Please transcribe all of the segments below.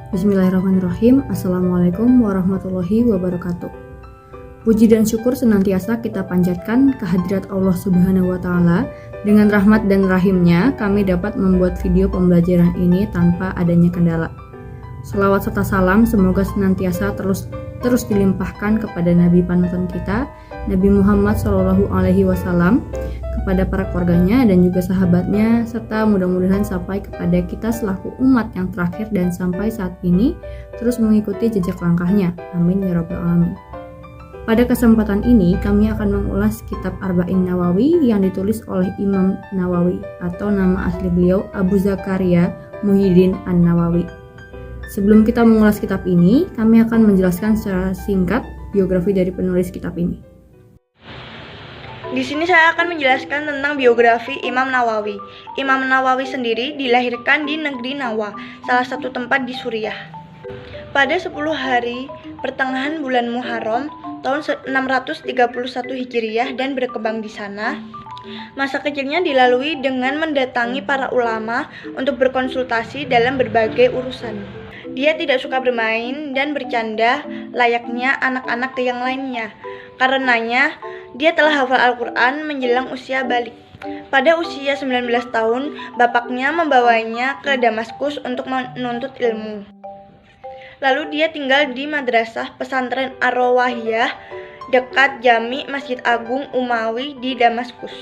Bismillahirrahmanirrahim. Assalamualaikum warahmatullahi wabarakatuh. Puji dan syukur senantiasa kita panjatkan kehadirat Allah Subhanahu wa Ta'ala. Dengan rahmat dan rahimnya, kami dapat membuat video pembelajaran ini tanpa adanya kendala. Selawat serta salam semoga senantiasa terus dilimpahkan kepada Nabi panutan kita, Nabi Muhammad SAW, kepada para keluarganya dan juga sahabatnya, serta mudah-mudahan sampai kepada kita selaku umat yang terakhir dan sampai saat ini terus mengikuti jejak langkahnya. Amin ya rabbal alamin. Pada kesempatan ini kami akan mengulas kitab Arba'in Nawawi yang ditulis oleh Imam Nawawi atau nama asli beliau Abu Zakaria Muhyiddin An-Nawawi. Sebelum kita mengulas kitab ini, kami akan menjelaskan secara singkat biografi dari penulis kitab ini. Di sini saya akan menjelaskan tentang biografi Imam Nawawi. Imam Nawawi sendiri dilahirkan di negeri Nawa, salah satu tempat di Suriah. Pada 10 hari pertengahan bulan Muharram tahun 631 Hijriah dan berkembang di sana. Masa kecilnya dilalui dengan mendatangi para ulama untuk berkonsultasi dalam berbagai urusan. Dia tidak suka bermain dan bercanda layaknya anak-anak yang lainnya. Karenanya, dia telah hafal Al-Quran menjelang usia balik. Pada usia 19 tahun, bapaknya membawanya ke Damaskus untuk menuntut ilmu. Lalu dia tinggal di madrasah pesantren Ar-Rawahiyah dekat Jami Masjid Agung Umawi di Damaskus.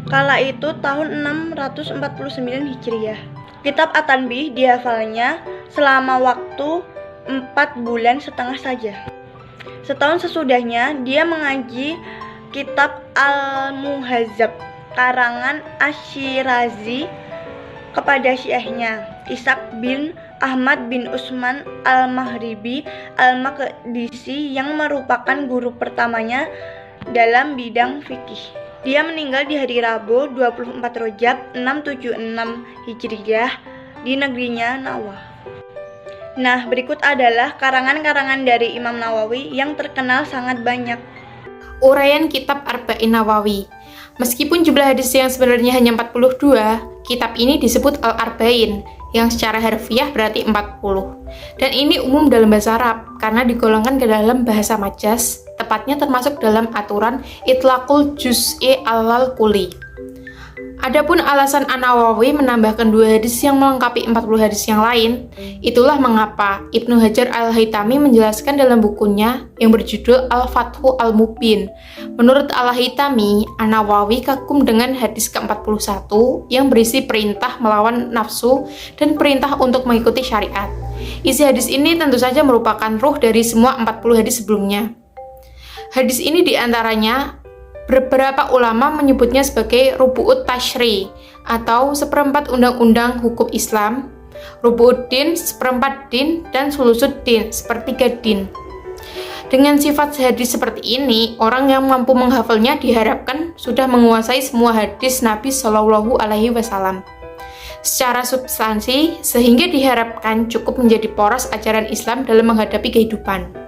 Kala itu tahun 649 Hijriah. Kitab At-Tanbih dihafalnya selama waktu 4,5 bulan saja. Setahun sesudahnya, dia mengaji kitab Al-Muhazzab karangan Asy-Syirazi kepada syekhnya Ishaq bin Ahmad bin Utsman Al-Maghribi Al-Maqdisi yang merupakan guru pertamanya dalam bidang fikih. Dia meninggal di hari Rabu 24 Rajab 676 Hijriah di negerinya Nawa. Nah, berikut adalah karangan-karangan dari Imam Nawawi yang terkenal sangat banyak. Uraian kitab Arba'in Nawawi. Meskipun jumlah hadis yang sebenarnya hanya 42, kitab ini disebut Al-Arba'in, yang secara harfiah berarti 40. Dan ini umum dalam bahasa Arab, karena digolongkan ke dalam bahasa Majaz, tepatnya termasuk dalam aturan Itlaqul Juz'i Alal Kulli. Adapun alasan An-Nawawi menambahkan 2 hadis yang melengkapi 40 hadis yang lain, itulah mengapa Ibnu Hajar Al-Haytami menjelaskan dalam bukunya yang berjudul Al-Fathu Al-Mubin. Menurut Al-Haytami, An-Nawawi kagum dengan hadis ke-41 yang berisi perintah melawan nafsu dan perintah untuk mengikuti syariat. Isi hadis ini tentu saja merupakan ruh dari semua 40 hadis sebelumnya. Hadis ini diantaranya beberapa ulama menyebutnya sebagai rubu'ut tashri atau seperempat undang-undang hukum Islam, rubu'ud din, seperempat din, dan sulusud din, sepertiga din. Dengan sifat hadis seperti ini, orang yang mampu menghafalnya diharapkan sudah menguasai semua hadis Nabi Shallallahu Alaihi Wasallam secara substansi, sehingga diharapkan cukup menjadi poros ajaran Islam dalam menghadapi kehidupan.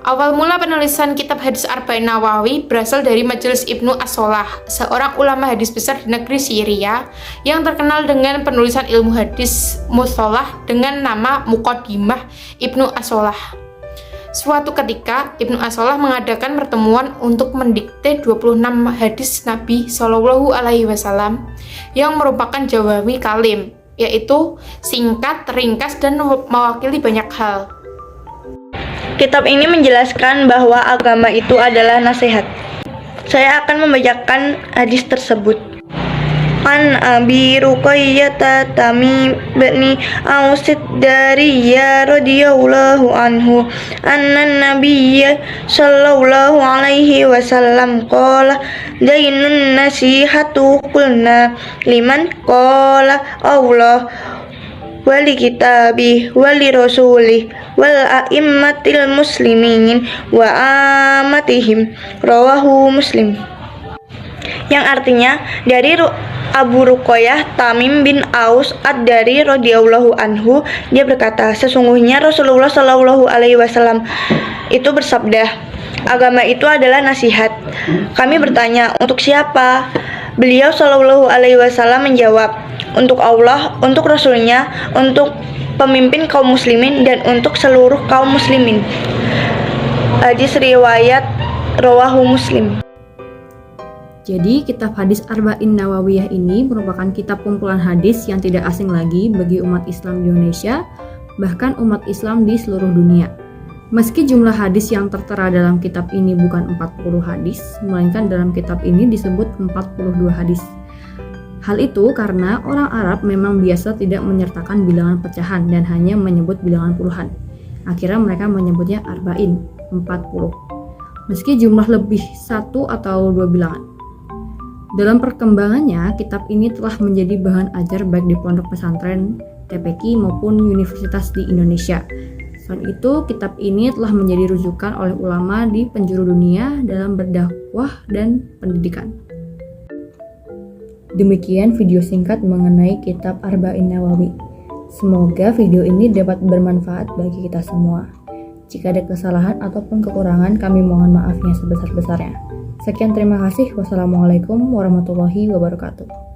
Awal mula penulisan kitab hadis Arba'in Nawawi berasal dari Majelis Ibnu As-Solah, seorang ulama hadis besar di negeri Syria yang terkenal dengan penulisan ilmu hadis mustalah dengan nama Muqaddimah Ibnu As-Solah. Suatu ketika, Ibnu As-Solah mengadakan pertemuan untuk mendikte 26 hadis Nabi Shallallahu Alaihi Wasallam yang merupakan jawabi kalim, yaitu singkat, ringkas, dan mewakili banyak hal. Kitab ini menjelaskan bahwa agama itu adalah nasihat. Saya akan membacakan hadis tersebut. An Abi Ruqayyah Tamim bin Ausid dari ya radhiyallahu anhu anna Nabiyya sallallahu alaihi wasallam qala dainun nasihatu qulna liman qala Allah wali kitabih wali rasulih wal a'immatil muslimin wa amatihim, rawahu Muslim. Yang artinya dari Abu Ruqayyah Tamim bin Aus ad-Dari radhiyallahu anhu, dia berkata, sesungguhnya Rasulullah Shallallahu Alaihi Wasallam itu bersabda, agama itu adalah nasihat. Kami bertanya, untuk siapa? Beliau Shallallahu Alaihi Wasallam menjawab, untuk Allah, untuk Rasulnya, untuk pemimpin kaum muslimin, dan untuk seluruh kaum muslimin. Hadis riwayat rawahu Muslim. Jadi, kitab hadis Arba'in Nawawiyah ini merupakan kitab kumpulan hadis yang tidak asing lagi bagi umat Islam di Indonesia, bahkan umat Islam di seluruh dunia. Meski jumlah hadis yang tertera dalam kitab ini bukan 40 hadis, melainkan dalam kitab ini disebut 42 hadis. Hal itu karena orang Arab memang biasa tidak menyertakan bilangan pecahan dan hanya menyebut bilangan puluhan. Akhirnya mereka menyebutnya arba'in, 40. Meski jumlah lebih satu atau dua bilangan. Dalam perkembangannya, kitab ini telah menjadi bahan ajar baik di pondok pesantren, TPQ maupun universitas di Indonesia. Selain itu, kitab ini telah menjadi rujukan oleh ulama di penjuru dunia dalam berdakwah dan pendidikan. Demikian video singkat mengenai kitab Arba'in Nawawi. Semoga video ini dapat bermanfaat bagi kita semua. Jika ada kesalahan ataupun kekurangan, kami mohon maafnya sebesar-besarnya. Sekian, terima kasih. Wassalamualaikum warahmatullahi wabarakatuh.